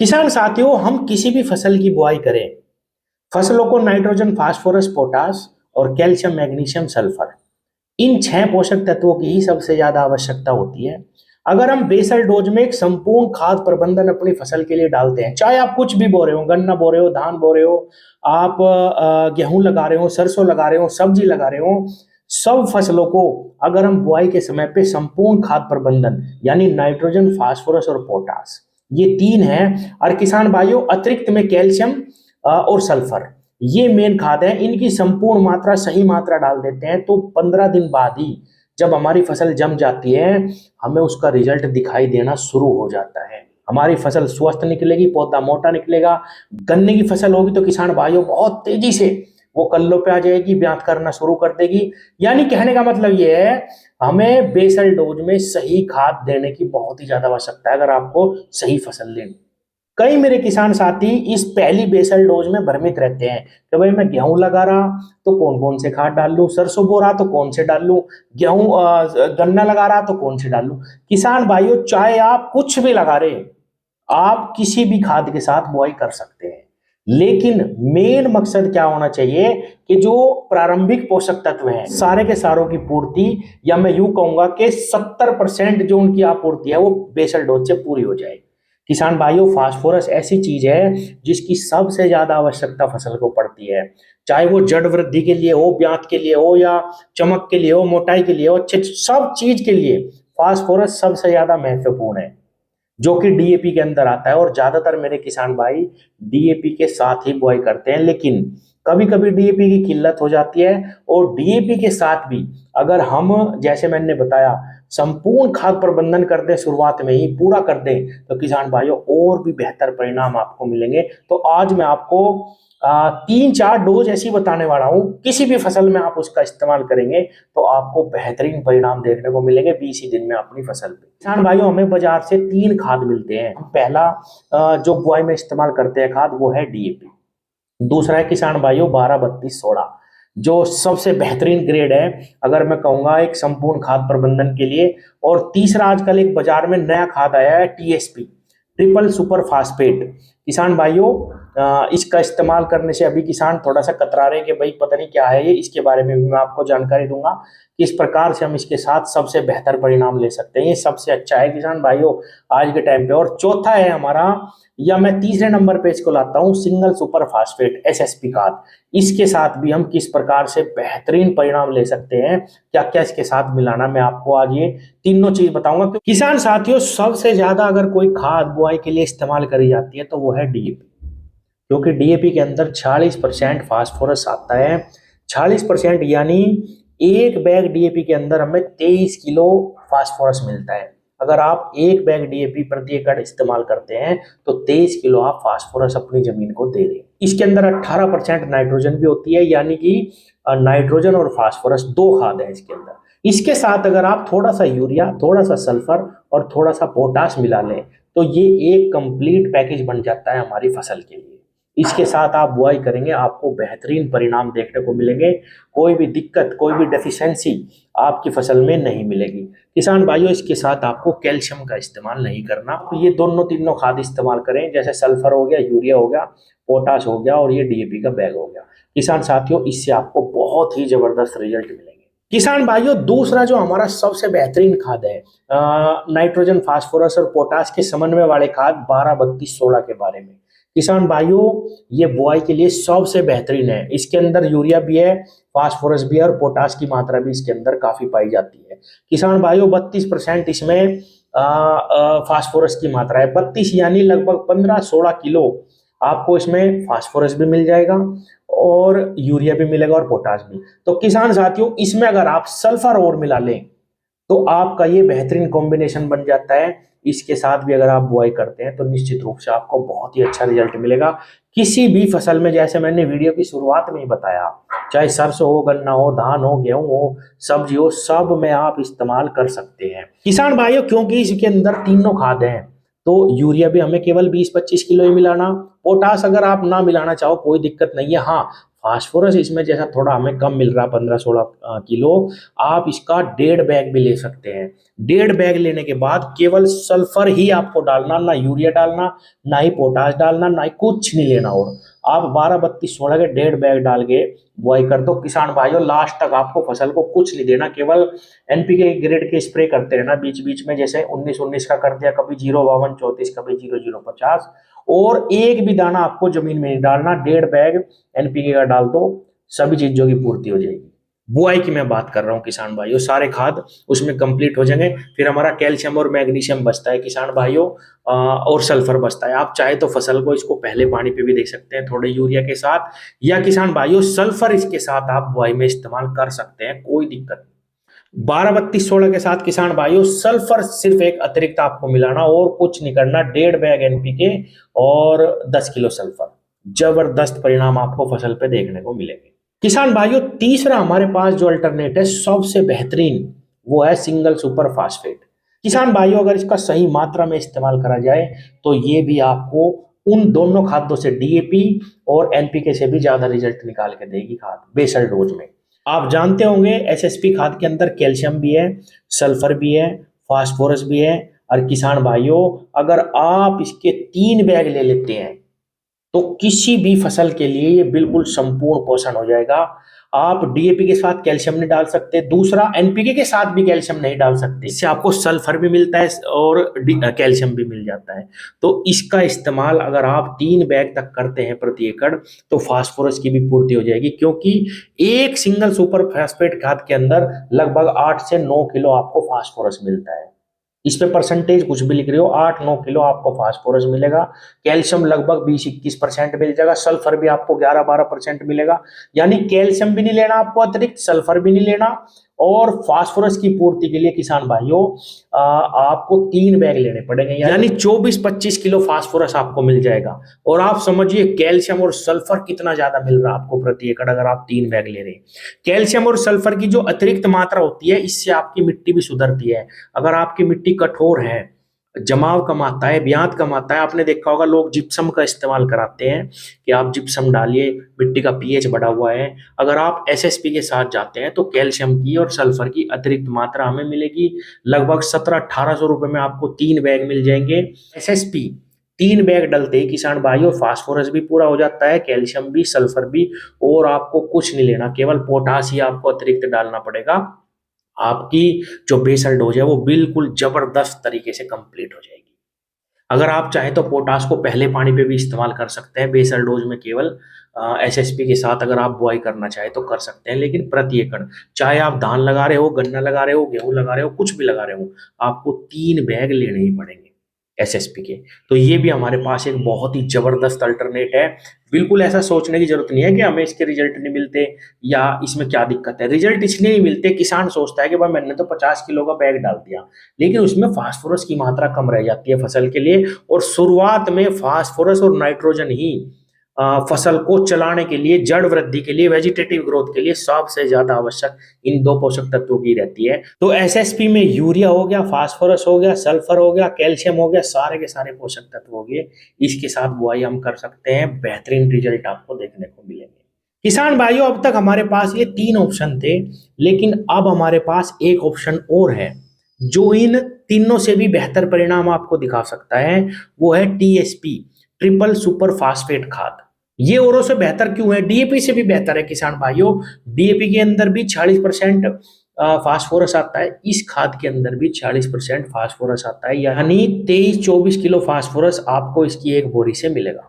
किसान साथियों, हम किसी भी फसल की बुआई करें, फसलों को नाइट्रोजन, फास्फोरस, पोटास और कैल्शियम, मैग्नीशियम, सल्फर, इन 6 पोषक तत्वों की ही सबसे ज्यादा आवश्यकता होती है। अगर हम बेसल डोज में एक संपूर्ण खाद प्रबंधन अपनी फसल के लिए डालते हैं, चाहे आप कुछ भी बो रहे हो, गन्ना बो रहे हो, धान बो रहे हो, आप गेहूं लगा रहे हो, सरसों लगा रहे हो, सब्जी लगा रहे हो, सब फसलों को अगर हम बुआई के समय पे संपूर्ण खाद प्रबंधन यानी नाइट्रोजन, फास्फोरस और पोटास, ये 3 है। और किसान भाइयों, अतिरिक्त में कैल्शियम और सल्फर, ये मेन खाद है। इनकी संपूर्ण मात्रा, सही मात्रा डाल देते हैं तो 15 दिन बाद ही जब हमारी फसल जम जाती है, हमें उसका रिजल्ट दिखाई देना शुरू हो जाता है। हमारी फसल स्वस्थ निकलेगी, पौधा मोटा निकलेगा। गन्ने की फसल होगी तो किसान भाइयों बहुत तेजी से वो कल्लों पे आ जाएगी, ब्यात करना शुरू कर देगी। यानी कहने का मतलब ये है, हमें बेसल डोज में सही खाद देने की बहुत ही ज्यादा आवश्यकता है अगर आपको सही फसल लेनी। कई मेरे किसान साथी इस पहली बेसल डोज में भ्रमित रहते हैं कि भाई मैं गेहूं लगा रहा तो कौन कौन से खाद डाल लूं, सरसों बो रहा तो कौन से डाल लूं, गेहूं गन्ना लगा रहा तो कौन से डाल लूं। किसान भाइयों, चाहे आप कुछ भी लगा रहे, आप किसी भी खाद के साथ बुआई कर सकते हैं, लेकिन मेन मकसद क्या होना चाहिए कि जो प्रारंभिक पोषक तत्व हैं सारे के सारों की पूर्ति, या मैं यूं कहूंगा कि 70% जो उनकी आपूर्ति है वो बेसल डोज से पूरी हो जाए। किसान भाइयों, फास्फोरस ऐसी चीज है जिसकी सबसे ज्यादा आवश्यकता फसल को पड़ती है, चाहे वो जड़ वृद्धि के लिए हो, ब्यात के लिए हो, या चमक के लिए हो, मोटाई के लिए हो, अच्छे सब चीज के लिए फास्फोरस सबसे ज्यादा महत्वपूर्ण है, जो कि डीएपी के अंदर आता है। और ज्यादातर मेरे किसान भाई डीएपी के साथ ही बुआई करते हैं, लेकिन कभी कभी डीएपी की किल्लत हो जाती है। और डीएपी के साथ भी अगर हम, जैसे मैंने बताया, संपूर्ण खाद प्रबंधन कर दें, शुरुआत में ही पूरा कर दें, तो किसान भाइयों और भी बेहतर परिणाम आपको मिलेंगे। तो आज मैं आपको 3-4 डोज ऐसी बताने वाला हूं, किसी भी फसल में आप उसका इस्तेमाल करेंगे तो आपको बेहतरीन परिणाम देखने को मिलेंगे 20 ही दिन में अपनी फसल पे। किसान भाइयों, हमें बाजार से 3 खाद मिलते हैं। पहला जो बुआई में इस्तेमाल करते हैं खाद, वो है डीएपी। दूसरा है किसान भाइयों 12-32-16, जो सबसे बेहतरीन ग्रेड है अगर मैं कहूंगा एक संपूर्ण खाद प्रबंधन के लिए। और तीसरा, आजकल एक बाजार में नया खाद आया है, टीएसपी, ट्रिपल सुपर फास्फेट। किसान भाइयों, इसका इस्तेमाल करने से अभी किसान थोड़ा सा कतरा रहे कि भाई पता नहीं क्या है ये, इसके बारे में भी मैं आपको जानकारी दूंगा किस प्रकार से हम इसके साथ सबसे बेहतर परिणाम ले सकते हैं। ये सबसे अच्छा है किसान भाइयों आज के टाइम पे। और चौथा है हमारा, या मैं तीसरे नंबर पे इसको लाता हूँ, सिंगल सुपर फास्फेट, एसएसपी खाद। इसके साथ भी हम किस प्रकार से बेहतरीन परिणाम ले सकते हैं, क्या क्या इसके साथ मिलाना, मैं आपको आज ये तीनों चीज बताऊंगा। किसान साथियों, सबसे ज्यादा अगर कोई खाद बुआई के लिए इस्तेमाल करी जाती है तो वो है डीएपी, क्योंकि डीएपी के अंदर 46% फास्फोरस आता है। 46% यानी एक बैग डीएपी के अंदर हमें 23 किलो फास्फोरस मिलता है। अगर आप एक बैग डीएपी प्रति एकड़ इस्तेमाल करते हैं तो 23 किलो आप फास्फोरस अपनी जमीन को दे रहे हैं। इसके अंदर 18% नाइट्रोजन भी होती है, यानी कि नाइट्रोजन और फास्फोरस 2 खाद है इसके अंदर। इसके साथ अगर आप थोड़ा सा यूरिया, थोड़ा सा सल्फर और थोड़ा सा पोटाश मिला लें तो ये एक कंप्लीट पैकेज बन जाता है हमारी फसल के लिए। इसके साथ आप बुआई करेंगे, आपको बेहतरीन परिणाम देखने को मिलेंगे। कोई भी दिक्कत, कोई भी डेफिशिएंसी आपकी फसल में नहीं मिलेगी। किसान भाइयों, इसके साथ आपको कैल्शियम का इस्तेमाल नहीं करना। तो ये दोनों तीनों खाद इस्तेमाल करें, जैसे सल्फर हो गया, यूरिया हो गया, पोटाश हो गया और ये डीएपी का बैग हो गया। किसान साथियों, इससे आपको बहुत ही जबरदस्त रिजल्ट मिलेंगे। किसान भाइयों, दूसरा जो हमारा सबसे बेहतरीन खाद है, नाइट्रोजन, फास्फोरस और पोटाश के समन्वय वाले खाद 12-32-16 के बारे में। किसान भाइयों, ये बुआई के लिए सबसे बेहतरीन है। इसके अंदर यूरिया भी है, फास्फोरस भी है और पोटाश की मात्रा भी इसके अंदर काफी पाई जाती है। किसान भाइयों, 32% इसमें फास्फोरस की मात्रा है। 32 यानी लगभग 15-16 किलो आपको इसमें फास्फोरस भी मिल जाएगा और यूरिया भी मिलेगा और पोटाश भी। तो किसान साथियों, इसमें अगर आप सल्फर और मिला लें तो आपका ये बेहतरीन कॉम्बिनेशन बन जाता है। इसके साथ भी अगर आप बुआई करते हैं तो निश्चित रूप से आपको बहुत ही अच्छा रिजल्ट मिलेगा। किसी भी फसल में, जैसे मैंने वीडियो की शुरुआत में ही बताया, चाहे सरसों हो, गन्ना हो, धान हो, गेहूं हो, सब्जी हो, सब में आप इस्तेमाल कर सकते हैं। किसान भाइयों, क्योंकि इसके अंदर तीनों खाद हैं तो यूरिया भी हमें केवल 20-25 किलो ही मिलाना। पोटास अगर आप ना मिलाना चाहो कोई दिक्कत नहीं है। हाँ, फास्फोरस इसमें जैसा थोड़ा हमें कम मिल रहा है, 15-16 किलो, आप इसका 1.5 बैग भी ले सकते हैं। 1.5 बैग लेने के बाद केवल सल्फर ही आपको डालना, ना यूरिया डालना, ना ही पोटाश डालना, ना ही कुछ नहीं लेना। और आप 12-32-16 के 1.5 बैग डाल के बुआई कर दो किसान भाइयों। लास्ट तक आपको फसल को कुछ नहीं देना, केवल एनपीके ग्रेड के स्प्रे करते रहना बीच बीच में, जैसे 19-19 का कर दिया, कभी 052-34, कभी 0050। और एक भी दाना आपको जमीन में नहीं डालना, 1.5 बैग एनपीके का डाल दो, सभी चीजों की पूर्ति हो जाएगी। बुआई की मैं बात कर रहा हूँ किसान भाइयों, सारे खाद उसमें कंप्लीट हो जाएंगे। फिर हमारा कैल्शियम और मैग्नीशियम बचता है किसान भाइयों, और सल्फर बचता है। आप चाहे तो फसल को इसको पहले पानी पे भी दे सकते हैं थोड़े यूरिया के साथ, या किसान भाइयों सल्फर इसके साथ आप बुआई में इस्तेमाल कर सकते हैं, कोई दिक्कत नहीं। 12-32-16 के साथ किसान भाइयों सल्फर सिर्फ एक अतिरिक्त आपको मिलाना, और कुछ नहीं करना। 1.5 बैग एनपीके और 10 किलो सल्फर, जबरदस्त परिणाम आपको फसल पे देखने को मिलेंगे। किसान भाइयों तीसरा हमारे पास जो अल्टरनेट है सबसे बेहतरीन, वो है सिंगल सुपर फास्फेट। किसान भाइयों अगर इसका सही मात्रा में इस्तेमाल करा जाए तो ये भी आपको उन दोनों खादों से, डीएपी और एनपीके से भी ज्यादा रिजल्ट निकाल के देगी खाद बेसल डोज में। आप जानते होंगे एसएसपी खाद के अंदर कैल्शियम भी है, सल्फर भी है, फास्फोरस भी है। और किसान भाइयों अगर आप इसके 3 बैग ले लेते हैं तो किसी भी फसल के लिए ये बिल्कुल संपूर्ण पोषण हो जाएगा। आप डीएपी के साथ कैल्शियम नहीं डाल सकते, दूसरा एनपीके के साथ भी कैल्शियम नहीं डाल सकते, इससे आपको सल्फर भी मिलता है और कैल्शियम भी मिल जाता है। तो इसका इस्तेमाल अगर आप 3 बैग तक करते हैं प्रति एकड़ तो फास्फोरस की भी पूर्ति हो जाएगी, क्योंकि एक सिंगल सुपर फास्फेट खाद के अंदर लगभग 8 से 9 किलो आपको फास्फोरस मिलता है। इस पे परसेंटेज कुछ भी लिख रहे हो, 8-9 किलो आपको फास्फोरस मिलेगा। कैल्शियम लगभग 20-21% मिल जाएगा, सल्फर भी आपको 11-12% मिलेगा। यानी कैल्शियम भी नहीं लेना आपको अतिरिक्त, सल्फर भी नहीं लेना, और फास्फोरस की पूर्ति के लिए किसान भाइयों आपको 3 बैग लेने पड़ेंगे, यानी 24-25 किलो फास्फोरस आपको मिल जाएगा। और आप समझिए कैल्शियम और सल्फर कितना ज्यादा मिल रहा है आपको प्रति एकड़ अगर आप 3 बैग ले रहे हैं। कैल्शियम और सल्फर की जो अतिरिक्त मात्रा होती है इससे आपकी मिट्टी भी सुधरती है। अगर आपकी मिट्टी कठोर है, जमाव कम आता है, ब्यात कम आता है, आपने देखा होगा लोग जिप्सम का इस्तेमाल कराते हैं कि आप जिप्सम डालिए, मिट्टी का पीएच बढ़ा हुआ है। अगर आप एसएसपी के साथ जाते हैं तो कैल्शियम की और सल्फर की अतिरिक्त मात्रा हमें मिलेगी। लगभग 1700-1800 रुपए में आपको 3 बैग मिल जाएंगे। एसएसपी 3 बैग डलते ही किसान भाइयों फास्फोरस भी पूरा हो जाता है, कैल्शियम भी, सल्फर भी, और आपको कुछ नहीं लेना, केवल पोटास ही आपको अतिरिक्त डालना पड़ेगा। आपकी जो बेसल डोज है वो बिल्कुल जबरदस्त तरीके से कंप्लीट हो जाएगी। अगर आप चाहें तो पोटास को पहले पानी पे भी इस्तेमाल कर सकते हैं, बेसल डोज में केवल एसएसपी के साथ अगर आप बुआई करना चाहे तो कर सकते हैं। लेकिन प्रति एकड़ चाहे आप धान लगा रहे हो, गन्ना लगा रहे हो, गेहूं लगा रहे हो, कुछ भी लगा रहे हो, आपको 3 बैग लेने ही पड़ेंगे एसएसपी के। तो ये भी हमारे पास एक बहुत ही जबरदस्त अल्टरनेट है। बिल्कुल ऐसा सोचने की जरूरत नहीं है कि हमें इसके रिजल्ट नहीं मिलते या इसमें क्या दिक्कत है। रिजल्ट इसलिए नहीं मिलते, किसान सोचता है कि भाई मैंने तो 50 किलो का बैग डाल दिया, लेकिन उसमें फास्फोरस की मात्रा कम रह जाती है फसल के लिए। और शुरुआत में फास्फोरस और नाइट्रोजन ही फसल को चलाने के लिए, जड़ वृद्धि के लिए, वेजिटेटिव ग्रोथ के लिए सबसे ज्यादा आवश्यक इन 2 पोषक तत्वों की रहती है। तो एसएसपी में यूरिया हो गया, फास्फोरस हो गया, सल्फर हो गया, कैल्शियम हो गया, सारे के सारे पोषक तत्व हो गए। इसके साथ बुआई हम कर सकते हैं, बेहतरीन रिजल्ट आपको देखने को मिलेंगे। किसान भाइयों अब तक हमारे पास ये 3 ऑप्शन थे, लेकिन अब हमारे पास एक ऑप्शन और है जो इन तीनों से भी बेहतर परिणाम आपको दिखा सकता है। वो है टीएसपी, ट्रिपल सुपर फास्फेट खाद। ये औरों से बेहतर क्यों है? डीएपी से भी बेहतर है किसान भाइयों। डीएपी के अंदर भी 40% फास्फोरस आता है, इस खाद के अंदर भी 40% फास्फोरस आता है, यानी 23-24 किलो फास्फोरस आपको इसकी एक बोरी से मिलेगा।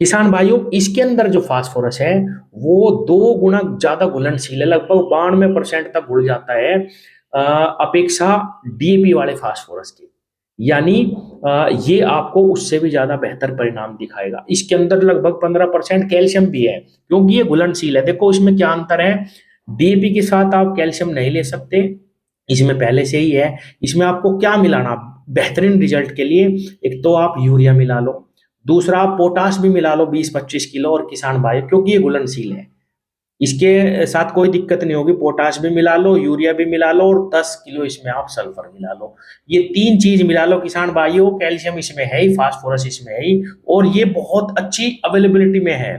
किसान भाइयों इसके अंदर जो फास्फोरस है वो 2 गुना ज्यादा घुलनशील है, लगभग 92% तक घुल जाता है अपेक्षा डीएपी वाले फास्फोरस की। यानी ये आपको उससे भी ज्यादा बेहतर परिणाम दिखाएगा। इसके अंदर लगभग 15% कैल्शियम भी है, क्योंकि ये घुलनशील है। देखो इसमें क्या अंतर है, डीएपी के साथ आप कैल्शियम नहीं ले सकते, इसमें पहले से ही है। इसमें आपको क्या मिलाना बेहतरीन रिजल्ट के लिए, एक तो आप यूरिया मिला लो, दूसरा आप पोटाश भी मिला लो 20-25 किलो। और किसान भाई क्योंकि ये घुलनशील है, इसके साथ कोई दिक्कत नहीं होगी, पोटाश भी मिला लो, यूरिया भी मिला लो, और 10 किलो इसमें आप सल्फर मिला लो। ये 3 चीज मिला लो किसान भाइयों। कैल्शियम इसमें है ही, फास्फोरस इसमें है ही, और ये बहुत अच्छी अवेलेबिलिटी में है।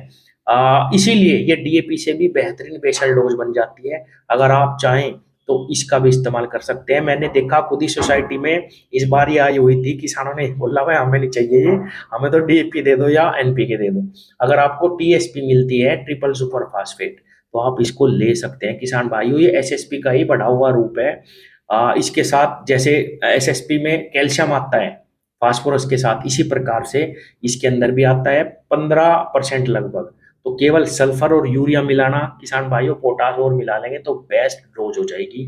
इसीलिए ये डीएपी से भी बेहतरीन बेसल डोज बन जाती है। अगर आप चाहें तो इसका भी इस्तेमाल कर सकते हैं। मैंने देखा खुद ही सोसाइटी में इस बार ये आई हुई थी, किसानों ने बोला भाई हमें नहीं चाहिए ये, हमें तो डीएपी दे दो या एनपीके दे दो। अगर आपको टीएसपी मिलती है, ट्रिपल सुपर फास्फेट, तो आप इसको ले सकते हैं किसान भाइयों। ये एसएसपी का ही बढ़ा हुआ रूप है। इसके साथ जैसे एसएसपी में कैल्शियम आता है फास्फोरस के साथ, इसी प्रकार से इसके अंदर भी आता है 15% लगभग। तो केवल सल्फर और यूरिया मिलाना किसान भाइयों, पोटास और मिला लेंगे तो बेस्ट डोज हो जाएगी।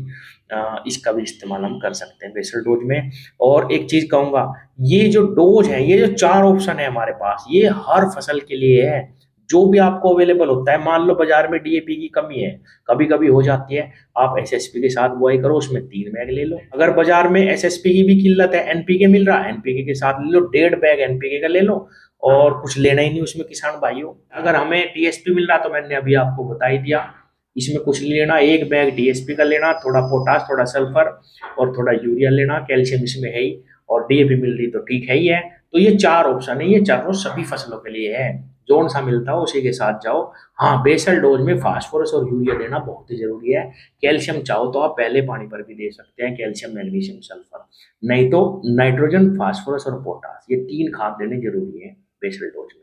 इसका भी इस्तेमाल हम कर सकते हैं बेसल डोज में। और एक चीज कहूंगा, ये जो डोज है, ये जो 4 ऑप्शन है हमारे पास, ये हर फसल के लिए है। जो भी आपको अवेलेबल होता है, मान लो बाजार में डीएपी की कमी है, कभी कभी हो जाती है, आप एसएसपी के साथ बुआई करो, उसमें 3 बैग ले लो। अगर बाजार में एसएसपी की भी किल्लत है, एनपीके मिल रहा है, एनपीके के साथ ले लो, 1.5 बैग एनपीके का ले लो, और कुछ लेना ही नहीं उसमें किसान भाइयों। अगर हमें टीएसपी मिल रहा तो मैंने अभी आपको बता ही दिया, इसमें कुछ नहीं लेना, 1 बैग टीएसपी का लेना, थोड़ा पोटास, थोड़ा सल्फर और थोड़ा यूरिया लेना, कैल्शियम इसमें है ही, और डीएपी मिल रही तो ठीक है ही है। तो ये 4 ऑप्शन है, ये चारों सभी फसलों के लिए है, जोन सा मिलता हो उसी के साथ जाओ। हाँ, बेसल डोज में फास्फोरस और यूरिया देना बहुत ही जरूरी है। कैल्शियम चाहो तो आप पहले पानी पर भी दे सकते हैं, कैल्शियम, मैग्नीशियम, सल्फर। नहीं तो नाइट्रोजन, फास्फोरस और पोटास, ये 3 खाद देने जरूरी है बेसल डोज में।